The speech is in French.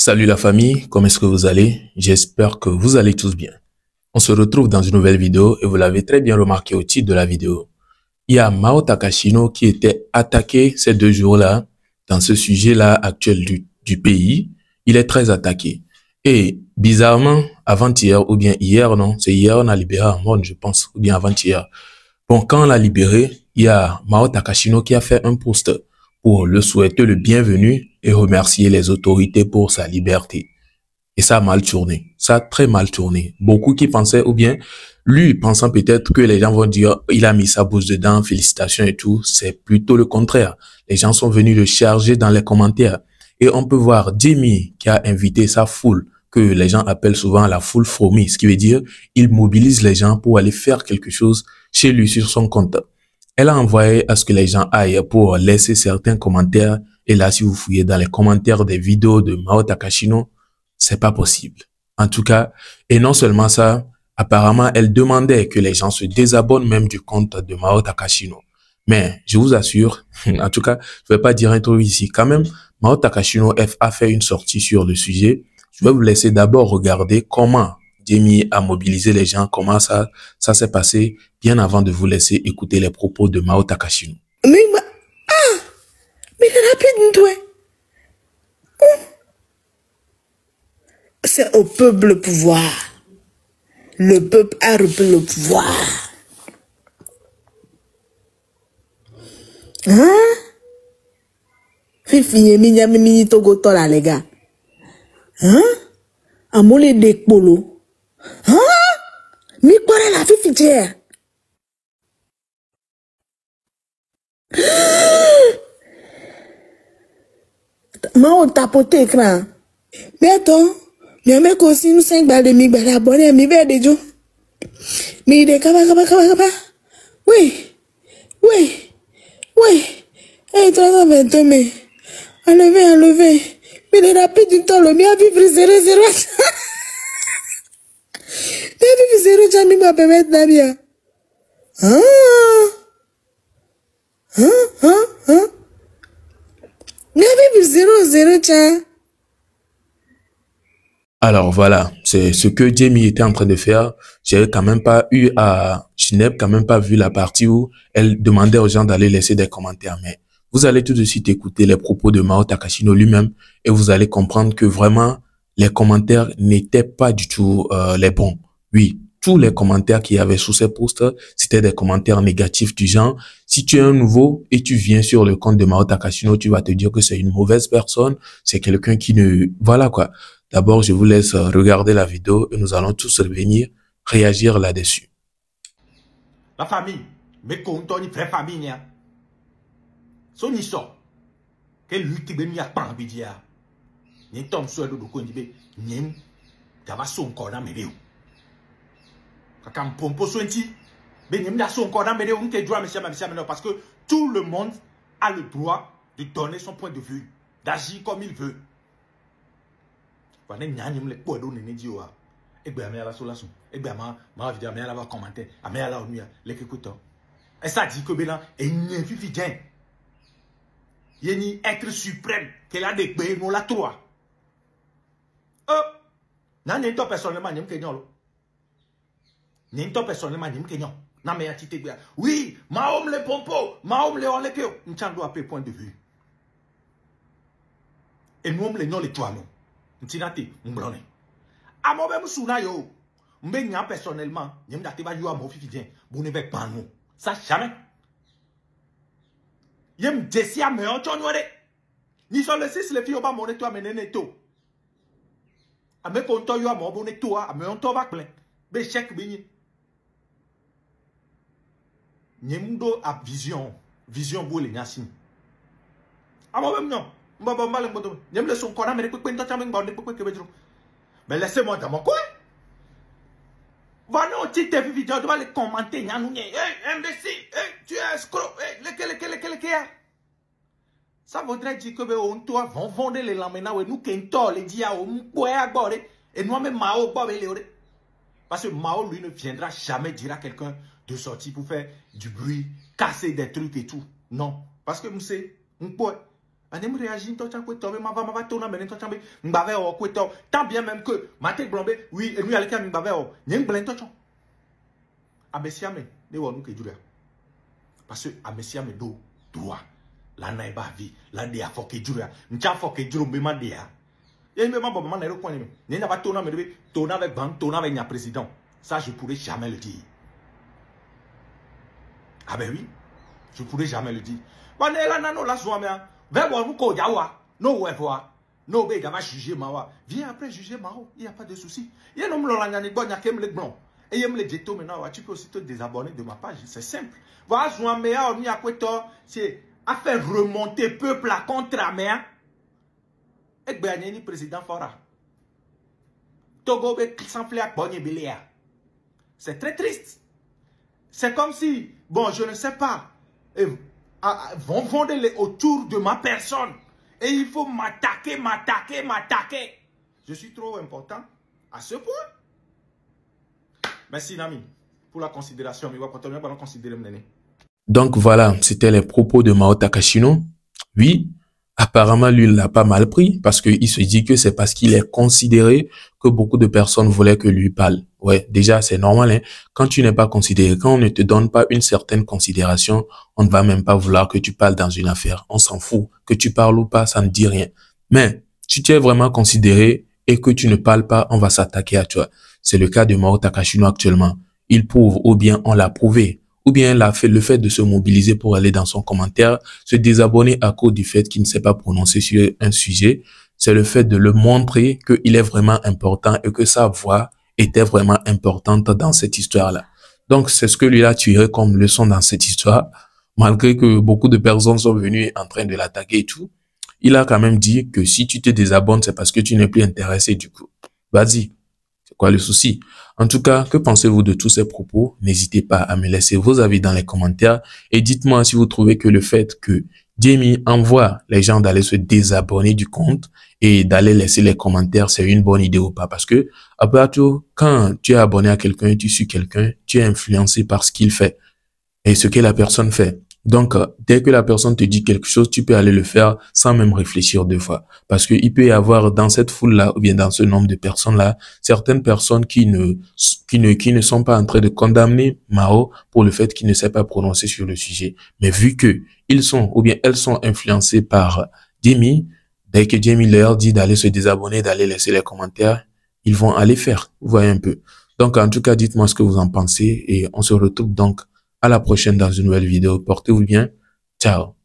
Salut la famille, comment est-ce que vous allez? J'espère que vous allez tous bien. On se retrouve dans une nouvelle vidéo et vous l'avez très bien remarqué au titre de la vidéo. Il y a Mao Takashino qui était attaqué ces 2 jours-là dans ce sujet-là actuel du pays. Il est très attaqué. Et bizarrement, avant-hier ou bien hier, non, c'est hier on a libéré Amon, je pense, ou bien avant-hier. Bon, quand on l'a libéré, il y a Mao Takashino qui a fait un post pour le souhaiter le bienvenu et remercier les autorités pour sa liberté. Et ça a mal tourné. Ça a très mal tourné. Beaucoup qui pensaient, ou bien lui pensant peut-être que les gens vont dire il a mis sa bouche dedans, félicitations et tout. C'est plutôt le contraire. Les gens sont venus le charger dans les commentaires. Et on peut voir Jimmy qui a invité sa foule, que les gens appellent souvent la foule fourmi, ce qui veut dire il mobilise les gens pour aller faire quelque chose chez lui sur son compte. Elle a envoyé à ce que les gens aillent pour laisser certains commentaires. Et là, si vous fouillez dans les commentaires des vidéos de Mao Takashino, c'est pas possible. En tout cas, et non seulement ça, apparemment, elle demandait que les gens se désabonnent même du compte de Mao Takashino. Mais je vous assure, en tout cas, je vais pas dire un truc ici. Quand même, Mao Takashino a fait une sortie sur le sujet. Je vais vous laisser d'abord regarder comment Jamie a mobilisé les gens, comment ça s'est passé, bien avant de vous laisser écouter les propos de Mao Takashino. Mais rapide, toi. C'est au peuple le pouvoir. Le peuple a repris le pouvoir. Hein? Fifi, mini togo tola, les gars. Hein? Amole de polo. Hein? Mi quoi la fifi tière? Mao tapoté écran. Mais attends. Mais mec aussi nous 5 balles de mi balles abonnés mi vers des jours. Mi de kaba. Oui. Eh 320 mais. Enlever. Mais les rapides du temps le mi a vivre 0. Mais vivre 0 jamais m'a permettre d'abia. Hein? Mais vivre 0 tiens. Alors voilà, c'est ce que Jamie était en train de faire. Je n'ai quand même pas vu la partie où elle demandait aux gens d'aller laisser des commentaires. Mais vous allez tout de suite écouter les propos de Mao Takashino lui-même et vous allez comprendre que vraiment les commentaires n'étaient pas du tout les bons. Oui, tous les commentaires qu'il y avait sous ces posts, c'était des commentaires négatifs du genre. Si tu es un nouveau et tu viens sur le compte de Mao Takashino, tu vas te dire que c'est une mauvaise personne, c'est quelqu'un qui ne... Voilà quoi. D'abord, je vous laisse regarder la vidéo et nous allons tous revenir réagir là-dessus. La famille, mais quand on est vraie famille, son histoire, quelle lutte ben y a pas envie de dire, ni tom sur le dos qu'on dit, ni d'abord son corps dans mes yeux. Quand on pompe son ti, ben ni m'da son corps dans mes yeux, on te droit monsieur parce que tout le monde a le droit de donner son point de vue, d'agir comme il veut. Quand on les poids d'eau n'est dit wa, et bien mais la solution, et bien ma vidéo mais elle va commenter, à mais la nuit les écoutants. Et ça dit que ben et n'y vivien. Il y a être suprême qu'elle a des pays nous la trois. Nan n'est pas personnellement n'y m'kenyon. N'est pas personnellement n'y m'kenyon. Nan mais atité bien. Oui, maom le pompo, maom le on le que on tient doit peu point de vue. Et nous les non les trois non. Ntinati m'blonne. A mo be m'souna yo. M'be nya personnellement, n'y m'date ba yo a mo fifidien. Vous ne pas nous. Ça jamais. Yem desia me on tonwore. Ni sur le 6 les filles ba moné toi menene to. A me konto yo a mo boné toi, a me on to ba plein. Be chèque bi Nyemdo a vision bo le nyasin. A mo même non. Mbaba le mbodo. Nyem le son kona me pe pe ntata me ngba pe ke bedro. Mais laissez-moi dans mon coin. Va non ti te vidéo, tu vas les commenter nyanou nye. Hey imbécile, hey tu es escroc, hey lequel. Ça voudrait dire que on toi vont vendre les lamena ou nous kento les dia au mpoe agbore et nous même Mao bobe le. Parce que Mao lui ne viendra jamais dire à quelqu'un de sortir pour faire du bruit, casser des trucs et tout. Non, parce que nous c'est mpoe Anem réagit, ma tourner, mais m'bave o kweto. Tant bien même que, maté blombe, oui, et nous allons faire m'bave o. N'yeng blen tocho. Abessiame, ne wonu ke julia. Parce que abessiame do, droit. La naïba vie, la dea foke julia. M'cha foke julia, m'bema dea. Et il me m'a bon, m'en coin. N'y n'a pas tourner, mais tourner avec banque, tourner avec un président. Ça, je pourrais jamais le dire. Ah ben oui, je pourrais jamais le dire. Bon, là, non, là, sois bien. No wewa, no be gama juger mawa. Viens après juger mao, il n'y a pas de souci. Il y a un homme l'angani bon, il y a qu'un le blanc. Et il y a le jeto maintenant, tu peux aussi te désabonner de ma page, c'est simple. Voilà, je m'en mets à on y a quoi c'est à faire remonter peuple à contre la main. Et bien, il y a un président fora. Togo be s'enfler à bonne bilia. C'est très triste. C'est comme si, bon, je ne sais pas, vont vendre autour de ma personne. Et il faut m'attaquer. Je suis trop important à ce point. Merci, Nami, pour la considération. Mais on va continuer à considérer. Donc voilà, c'était les propos de Mao Takashino. Oui, apparemment, lui, il l'a pas mal pris parce qu'il se dit que c'est parce qu'il est considéré que beaucoup de personnes voulaient que lui parle. Ouais, déjà, c'est normal, hein. Quand tu n'es pas considéré, quand on ne te donne pas une certaine considération, on ne va même pas vouloir que tu parles dans une affaire. On s'en fout. Que tu parles ou pas, ça ne dit rien. Mais, si tu es vraiment considéré et que tu ne parles pas, on va s'attaquer à toi. C'est le cas de Mao Takashino actuellement. Il prouve, ou bien on l'a prouvé, ou bien il a fait le fait de se mobiliser pour aller dans son commentaire, se désabonner à cause du fait qu'il ne sait pas prononcer sur un sujet. C'est le fait de le montrer qu'il est vraiment important et que sa voix était vraiment importante dans cette histoire-là. Donc, c'est ce que lui a tiré comme leçon dans cette histoire. Malgré que beaucoup de personnes sont venues en train de l'attaquer et tout, il a quand même dit que si tu te désabonnes, c'est parce que tu n'es plus intéressé du coup. Vas-y. C'est quoi le souci? En tout cas, que pensez-vous de tous ces propos? N'hésitez pas à me laisser vos avis dans les commentaires et dites-moi si vous trouvez que le fait que Jamie envoie les gens d'aller se désabonner du compte et d'aller laisser les commentaires, c'est une bonne idée ou pas. Parce que, après tout, quand tu es abonné à quelqu'un, tu suis quelqu'un, tu es influencé par ce qu'il fait et ce que la personne fait. Donc, dès que la personne te dit quelque chose, tu peux aller le faire sans même réfléchir deux fois. Parce que il peut y avoir dans cette foule-là, ou bien dans ce nombre de personnes-là, certaines personnes qui ne sont pas en train de condamner Mao pour le fait qu'il ne sait pas prononcer sur le sujet. Mais vu que ils sont, ou bien elles sont influencées par Jamie, dès que Jamie leur dit d'aller se désabonner, d'aller laisser les commentaires, ils vont aller faire. Vous voyez un peu. Donc, en tout cas, dites-moi ce que vous en pensez et on se retrouve donc à la prochaine dans une nouvelle vidéo. Portez-vous bien. Ciao.